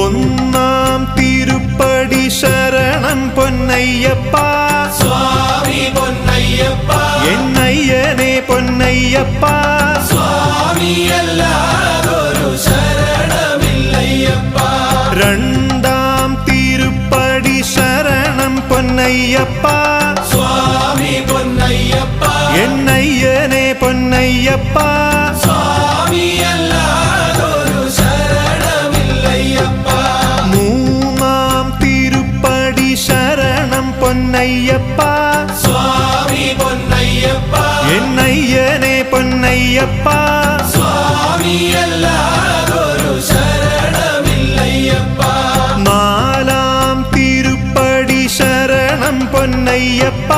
ഒന്നാം തിരുപ്പടി ശരണം പൊന്നയ്യപ്പ സ്വാമി പൊന്നയ്യപ്പ എന്നയ്യനെ പൊന്നയ്യപ്പ സ്വാമിയല്ലാതൊരു ശരണമില്ലയ്യപ്പ രണ്ടാം തിരുപ്പടി ശരണം പൊന്നയ്യപ്പ സ്വാമി പൊന്നയ്യപ്പ എന്നയ്യനെ പൊന്നയ്യപ്പ സ്വാമിയല്ലാതൊരു ശരണമില്ലയ്യപ്പ മൂന്നാം തിരുപ്പടി ശരണം പൊന്നയ്യപ്പ സ്വാമി പൊന്നയ്യപ്പ എന്നയ്യനെ പൊന്നയ്യപ്പ സ്വാമിയല്ലാതൊരു ശരണമില്ലയ്യപ്പ നാലാം തിരുപ്പടി ശരണം പൊന്നയ്യപ്പ